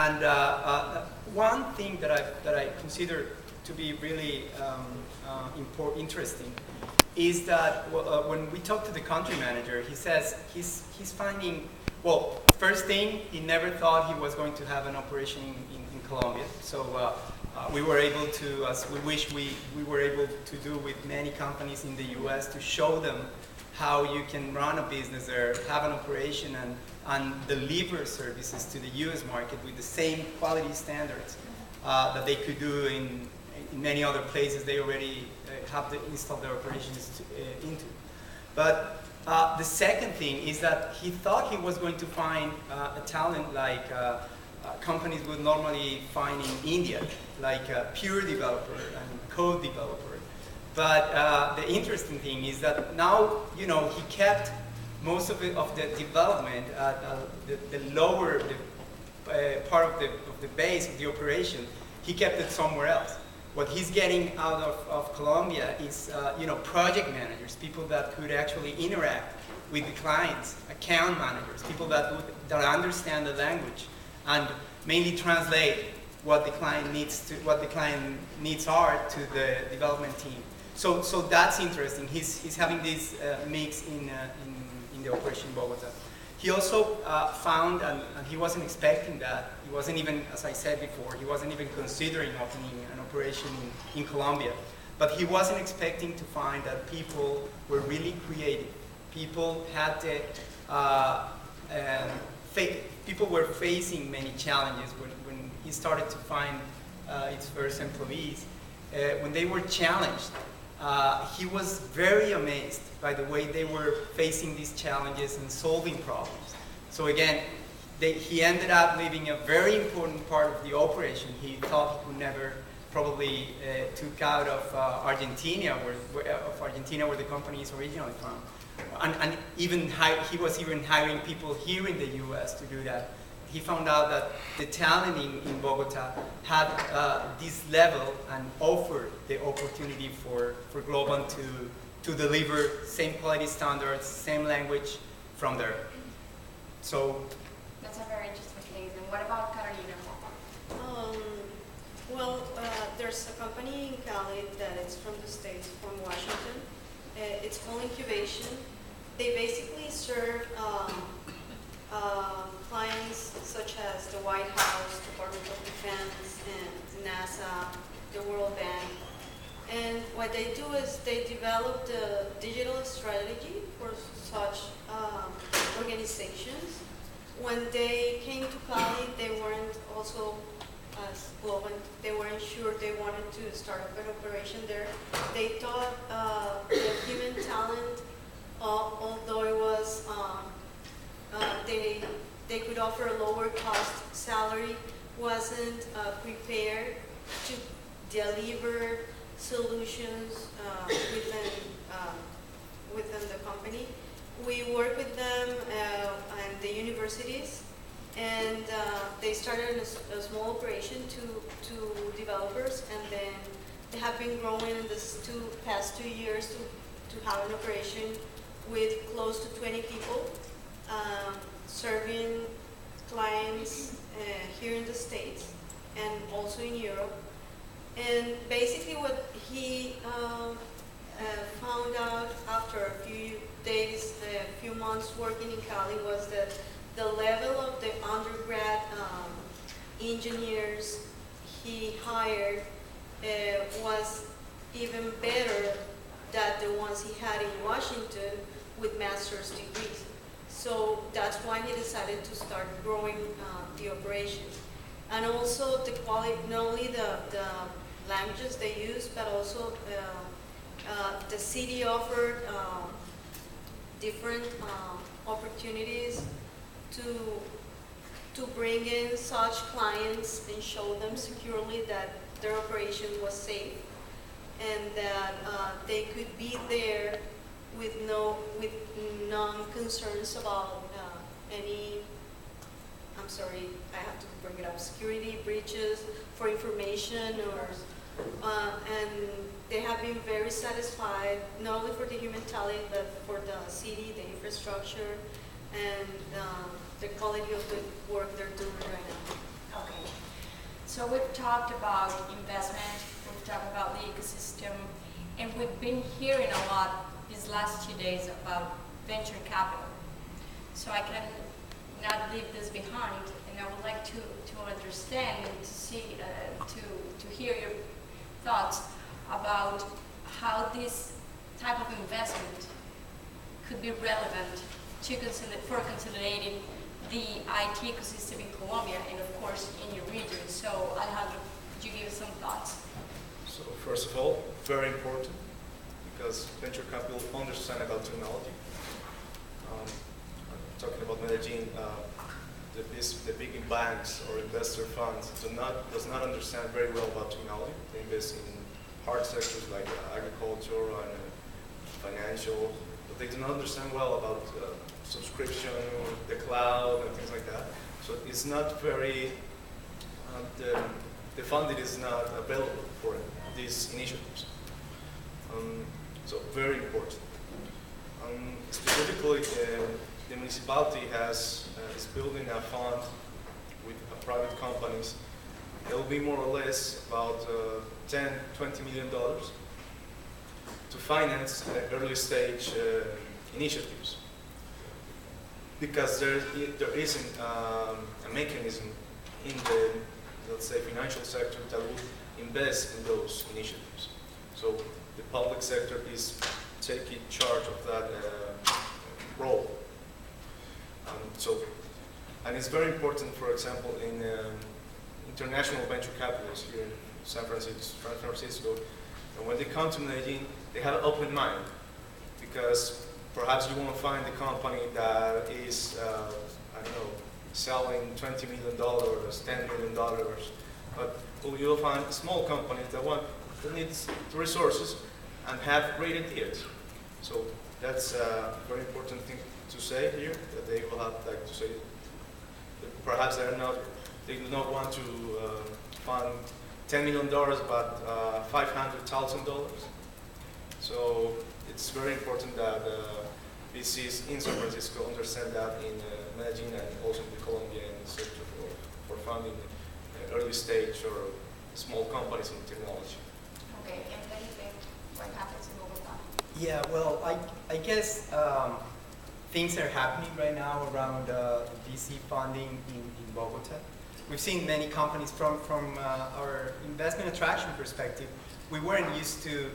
And one thing that I consider to be really interesting is that when we talk to the country manager, he says he's finding, well, first thing, he never thought he was going to have an operation in Colombia. So we were able to, as we wish we were able to do with many companies in the US, to show them how you can run a business there, have an operation, and deliver services to the US market with the same quality standards that they could do in many other places they already have installed their operations into. But the second thing is that he thought he was going to find a talent like companies would normally find in India, like a pure developer and code developer. But the interesting thing is that now, he kept most of the development at the lower part of the base of the operation. He kept it somewhere else. What he's getting out of Colombia is, project managers, people that could actually interact with the clients, account managers, people that understand the language, and mainly translate what the client needs are to the development team. So that's interesting. He's having this mix in the operation in Bogota. He also found, and he wasn't expecting that. He wasn't even, as I said before, he wasn't even considering opening an operation in Colombia. But he wasn't expecting to find that people were really creative. People had people were facing many challenges when he started to find his first employees. When they were challenged, he was very amazed by the way they were facing these challenges and solving problems. So again, he ended up leaving a very important part of the operation. He thought he could never probably took out of Argentina, where the company is originally from. And even he was even hiring people here in the US to do that. He found out that the talent in Bogota had this level and offered the opportunity for Globan to deliver same quality standards, same language from there. So that's a very interesting case. And what about Carolina? There's a company in Cali that is from the States, from Washington. It's called Incubation. They basically serve clients such as the White House, Department of Defense, and NASA, the World Bank. And what they do is they develop the digital strategy for such organizations. When they came to Cali, they weren't also as Globan, they weren't sure they wanted to start up an operation there. They thought the human talent, although it was, they could offer a lower cost salary, wasn't prepared to deliver solutions within the company. We work with them and the universities, and they started a small operation to developers, and then they have been growing in this past 2 years to have an operation with close to 20 people, serving clients here in the States and also in Europe. And basically what he found out after a few days, a few months working in Cali was that the level of the undergrad engineers he hired was even better than the ones he had in Washington with master's degrees. So that's why he decided to start growing the operation. And also the quality, not only the languages they use, but also the city offered different opportunities to bring in such clients and show them securely that their operation was safe and that they could be there with none concerns about any, I'm sorry, I have to bring it up, security breaches for information or, and they have been very satisfied, not only for the human talent, but for the city, the infrastructure, and the quality of the work they're doing right now. Okay, So we've talked about investment, we've talked about the ecosystem, and we've been hearing a lot these last 2 days about venture capital. So I can not leave this behind, and I would like to understand and to see, to hear your thoughts about how this type of investment could be relevant to for consolidating the IT ecosystem in Colombia and of course in your region. So Alejandro, could you give us some thoughts? So first of all, very important because venture capital understand about technology. Talking about Medellin, the big banks or investor funds does not understand very well about technology. They invest in hard sectors like agriculture and financial, but they do not understand well about subscription, the cloud, and things like that. So it's not very, the funding is not available for these initiatives. So very important. Specifically, the municipality is building a fund with private companies. It will be more or less about $10–20 million to finance early stage initiatives. Because there isn't a mechanism in the, let's say, financial sector that will invest in those initiatives. So the public sector is taking charge of that role. And it's very important, for example, in international venture capitalists here in San Francisco, and when they come to Medellin, they have an open mind, because perhaps you won't find a company that is, I don't know, selling $20 million, $10 million, but you'll find small companies that need the resources and have great ideas. So that's a very important thing to say here, that they will have like to say that perhaps they do not want to fund $10 million, but $500,000. So it's very important that VCs in San Francisco understand that in Medellin and also in the Colombian sector for funding early stage or small companies in technology. Okay, and what do you think what happens in Bogota? Yeah, well, I guess things are happening right now around VC funding in Bogota. We've seen many companies from our investment attraction perspective. We weren't used to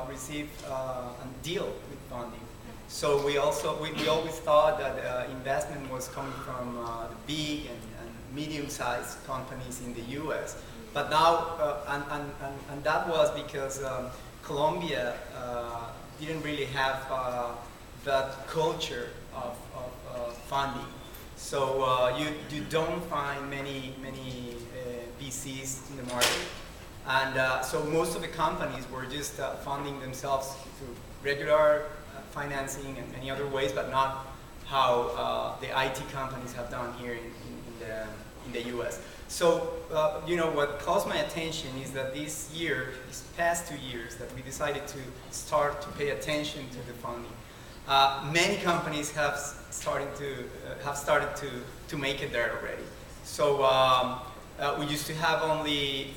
receive a deal with funding. So we always thought that investment was coming from the big and medium-sized companies in the U.S. But now, and that was because Colombia didn't really have that culture of funding. So you don't find many VCs in the market. And so most of the companies were just funding themselves through regular financing and many other ways, but not how the IT companies have done here in the U.S. So, what caught my attention is that these past 2 years, that we decided to start to pay attention to the funding. Many companies have started to make it there already. So we used to have only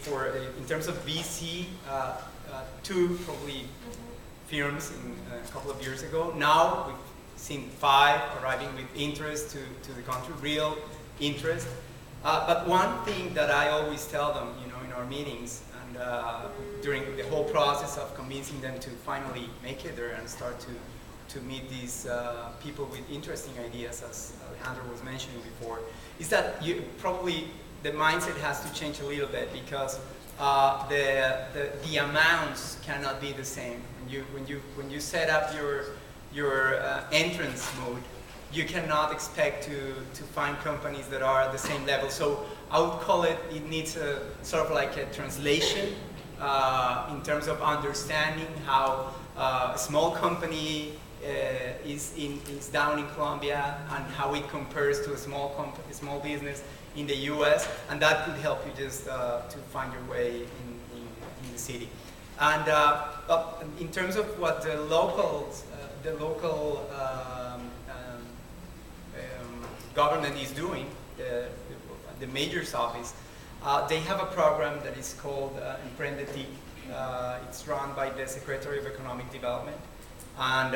in terms of VC, 2 probably firms a couple of years ago. Now we've seen 5 arriving with interest to the country, real interest. But one thing that I always tell them, in our meetings and during the whole process of convincing them to finally make it there and start to meet these people with interesting ideas, as Alejandro was mentioning before, is that probably the mindset has to change a little bit, because the amounts cannot be the same. When you set up your entrance mode, you cannot expect to find companies that are at the same level. So I would call it needs a sort of like a translation in terms of understanding how a small company is down in Colombia and how it compares to a small business in the U.S. And that could help you just to find your way in the city. And in terms of what the local government is doing, the mayor's office, They have a program that is called Emprende TIC. It's run by the Secretary of Economic Development. And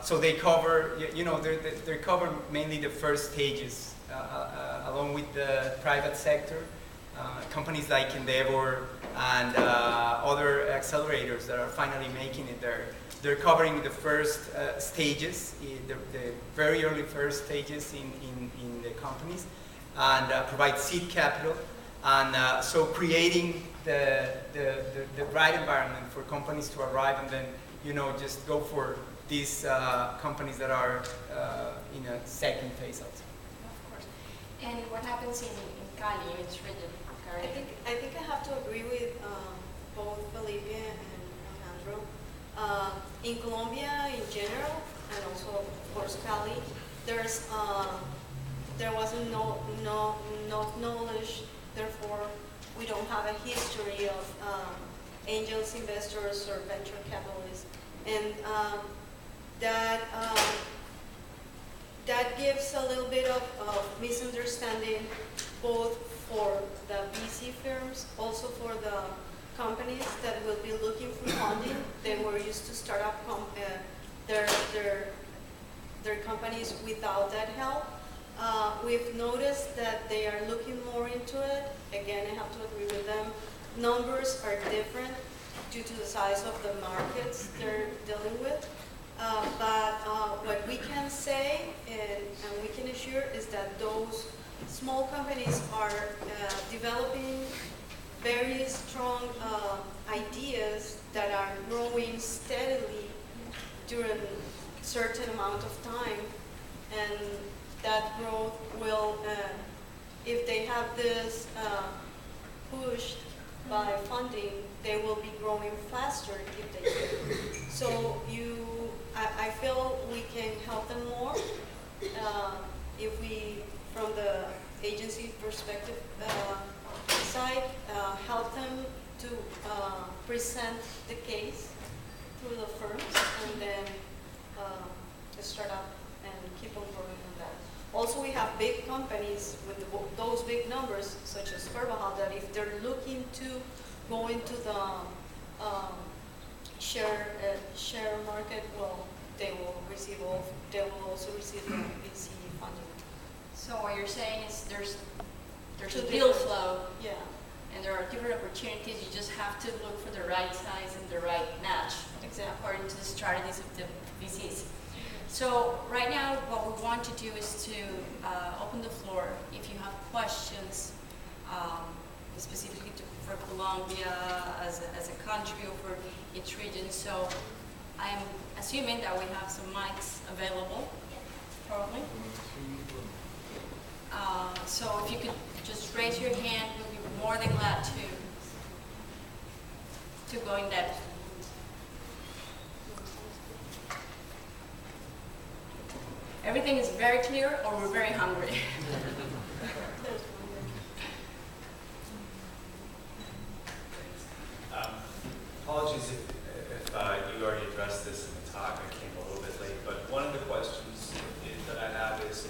so they cover, they cover mainly the first stages, along with the private sector, companies like Endeavor and other accelerators that are finally making it there. They're covering the first stages, the very early first stages in the companies, and provide seed capital, and so creating the right environment for companies to arrive and then just go for these companies that are in a second phase also. Of course. And what happens in Cali, in its region? I think I have to agree with both Felipe and Alejandro. In Colombia in general, and also of course Cali, there wasn't no knowledge. Therefore, we don't have a history of angels, investors, or venture capitalists, and that gives a little bit of misunderstanding, both for the VC firms, also for the companies that will be looking for funding. They were used to start up their companies without that help. We've noticed that they are looking more into it. Again, I have to agree with them. Numbers are different due to the size of the markets they're dealing with. But what we can say and we can assure is that those small companies are developing very strong ideas that are growing steadily during a certain amount of time, and that growth will, if they have this pushed by funding, they will be growing faster if they do. So I feel we can help them more if we, from the agency perspective side, help them to present the case through the firms, and then start up and keep on growing on that. Also, we have big companies with those big numbers, such as Carvajal, that if they're looking to go into the share market, well, they will also receive the VC funding. So what you're saying is there's Two a deal different- flow, Yeah. and there are different opportunities. You just have to look for the right size and the right match, Exactly. according to the strategies of the VCs. So right now, what we want to do is to open the floor. If you have questions, specifically for Colombia as a country or for each region. So I am assuming that we have some mics available, probably. So if you could just raise your hand, we'll be more than glad to go in depth. Everything is very clear, or we're very hungry. Apologies if you already addressed this in the talk. I came a little bit late, but one of the questions that I have is,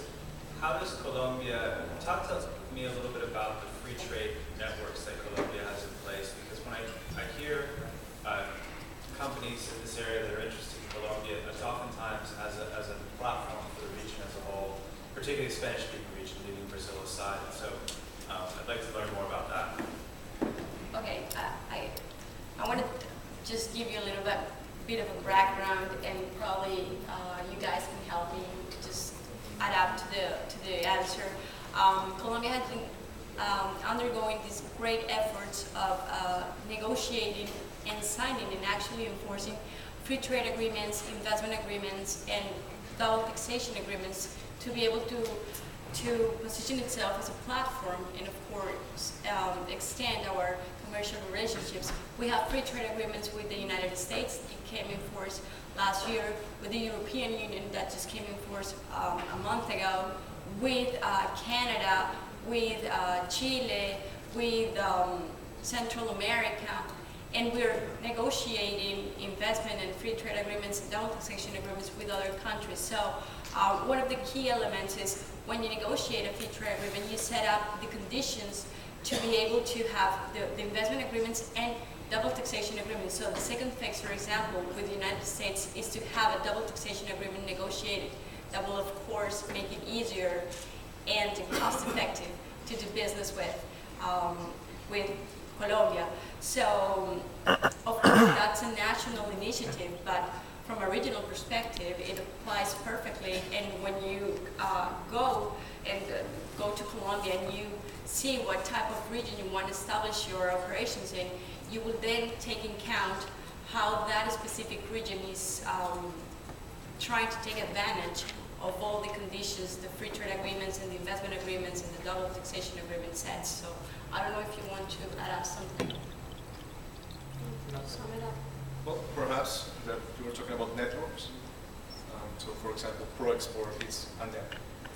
how does Colombia, talk to me a little bit about the free trade networks that Colombia has in place, because when I hear companies in this area that are interested in Colombia, it's oftentimes as a platform for the region as a whole, particularly the Spanish-speaking region, leaving Brazil aside. So I'd like to learn more about that. Okay, I want to just give you a little bit of a background, and probably you guys can help me just add up to the answer. Colombia has been undergoing these great efforts of negotiating and signing and actually enforcing free trade agreements, investment agreements, and double taxation agreements to be able to position itself as a platform and, of course, extend our commercial relationships. We have free trade agreements with the United States. It came in force last year, with the European Union that just came in force a month ago, with Canada, with Chile, with Central America, and we're negotiating investment and free trade agreements and double taxation agreements with other countries. So one of the key elements is when you negotiate a free trade agreement, you set up the conditions to be able to have the investment agreements and double taxation agreements. So the second phase, for example, with the United States is to have a double taxation agreement negotiated that will, of course, make it easier and cost effective to do business with Colombia. So, of course, that's a national initiative, but from a regional perspective, it applies perfectly. And when you go to Colombia and you see what type of region you want to establish your operations in, you will then take in count how that specific region is trying to take advantage of all the conditions, the free trade agreements and the investment agreements and the double taxation agreement sets. So I don't know if you want to add something. Sum it up. Well, perhaps that you were talking about networks. So, for example, Proexport is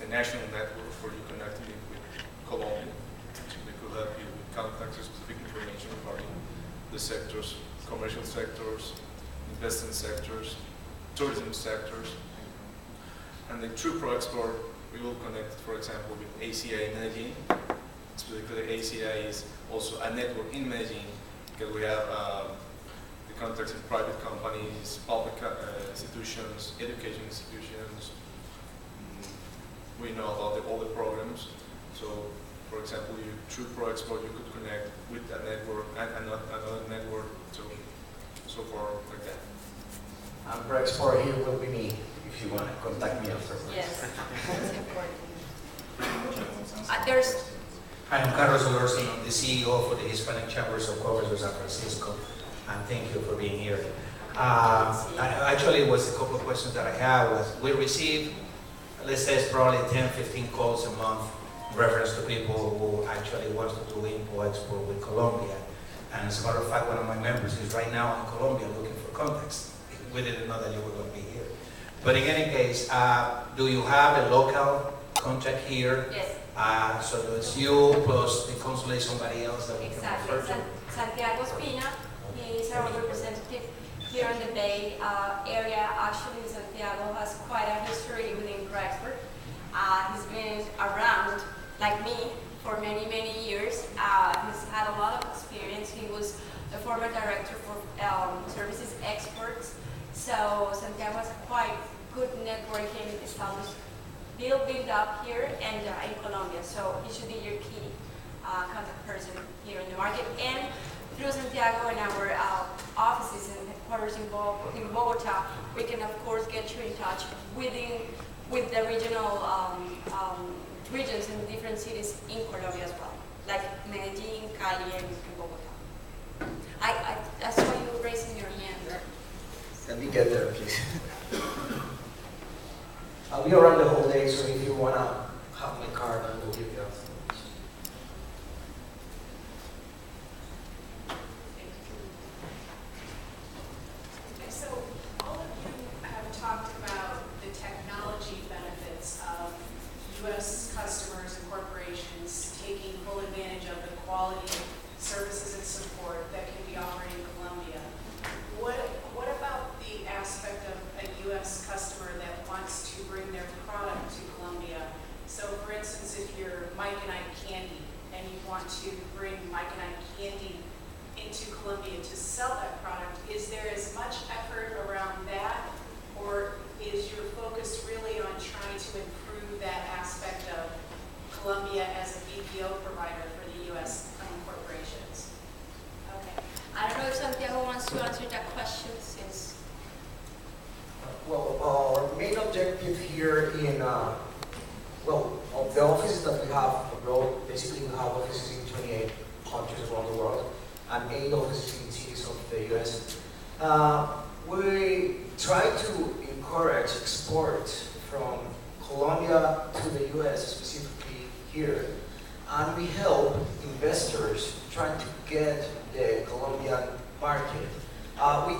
the national network for you connecting it with Colombia. So they could help you with contact specific information regarding the sectors, commercial sectors, investment sectors, tourism sectors. And then through Proexport, we will connect, for example, with ACA in Medellin. Specifically, ACA is also a network in Medellin because we have the contacts in private companies, public institutions, education institutions. We know about all the programs. So, for example, through Proexport, you could connect with a network and another network, so far like that. And Proexport here will be me if you want to contact me afterwards. Yes, that's important. I'm Carlos Olorsi, I'm the CEO for the Hispanic Chambers of Commerce of San Francisco, and thank you for being here. Actually, it was a couple of questions that I had. We receive, let's say, it's probably 10, 15 calls a month in reference to people who actually want to do import-export with Colombia. And as a matter of fact, one of my members is right now in Colombia looking for contacts. We didn't know that you were going to be here. But in any case, do you have a local contact here? Yes. So it's you plus the consulate, somebody else that we can Exactly. refer to? Santiago Espina, he is our representative here in the Bay area. Actually, Santiago has quite a history within Proexport. He's been around, like me, for many, many years. He's had a lot of experience. He was the former director for services exports. So Santiago has quite good networking established, built up here and in Colombia. So he should be your key contact person here in the market. And through Santiago and our offices and headquarters in Bogota, we can of course get you in touch with the regional regions and different cities in Colombia as well, like Medellin, Cali, and Bogota. I saw you raising your hand. Let me get there, please. I'll be around the whole day, so if you want to have my card, I will give you a Okay, so all of you have talked about the technology benefits of U.S. customers and corporations taking full advantage of the quality services and support that can be offered in Colombia. What about the aspect of a U.S. customer that wants to bring their product to Colombia? So, for instance, if you're Mike and Ike Candy and you want to bring Mike and Ike Candy into Colombia to sell that product, is there as much effort around that, or is your focus really on trying to improve that aspect of Colombia as a BPO provider for the U.S. corporations? Okay. I don't know if Santiago wants to answer that question since. Well, our main objective here in, of the offices that we have abroad, basically we have offices in 28 countries around the world and 8 offices in cities of the US. We try to encourage export from Colombia to the US, specifically here, and we help investors trying to get the Colombian market. We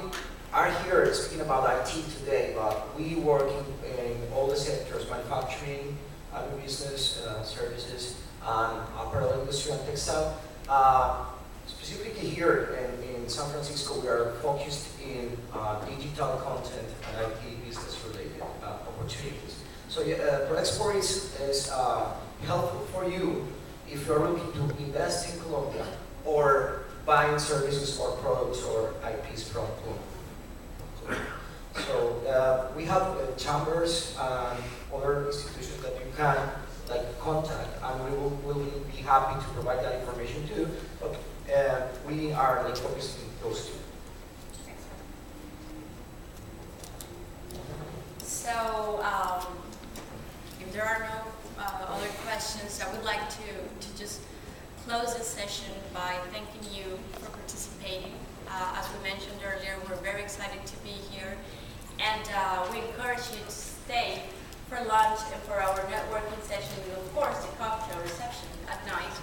are here speaking about IT today, but we work in all the sectors: manufacturing, agribusiness, services, and apparel industry and textile. Specifically here in San Francisco, we are focused in digital content and IT business-related opportunities. So Proexport is helpful for you if you're looking to invest in Colombia or buying services or products or IPs from Colombia. So we have chambers and other institutions that you can contact, and we will be happy to provide that information too. But we are focused on those two. So, if there are no other questions, I would like to just close this session by thanking you for participating. As we mentioned earlier, we're very excited to be here, and we encourage you to stay for lunch and for our networking session, and of course the cocktail reception at night.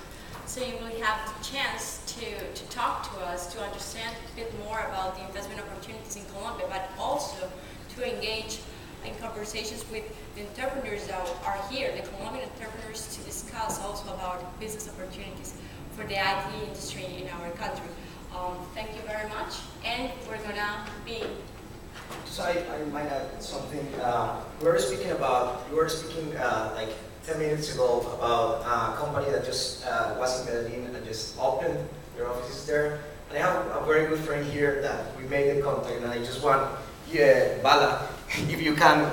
So you will have the chance to talk to us, to understand a bit more about the investment opportunities in Colombia, but also to engage in conversations with the entrepreneurs that are here, the Colombian entrepreneurs, to discuss also about business opportunities for the IT industry in our country. Thank you very much, and we're gonna be. So I might add something. You were speaking like 10 minutes ago about a company that just was in Medellin and just opened their offices there. And I have a very good friend here that we made the contact, and I just want, Bala, if you can,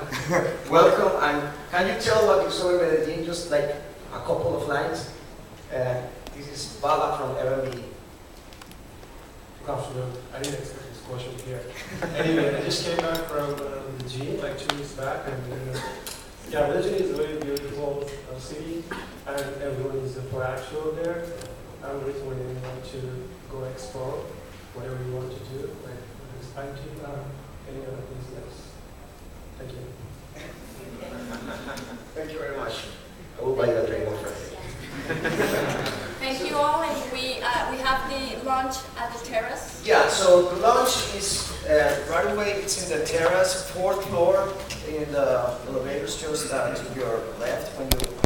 welcome. And can you tell what you saw in Medellin, just like a couple of lines? This is Bala from FMB. Good afternoon. I didn't expect this question here. Anyway, I just came back from the gym like 2 weeks back, and yeah, Medellin is a very beautiful city, and everyone is a Proexport there. I'm really when you want to go explore whatever you want to do, like banking or any other business. Thank you. Thank you very much. I will buy you a drink on Friday. Thank you all, and we have the lunch at the terrace. Yeah, so the lunch is right away. It's in the terrace, 4th floor, in the elevators just to your left when you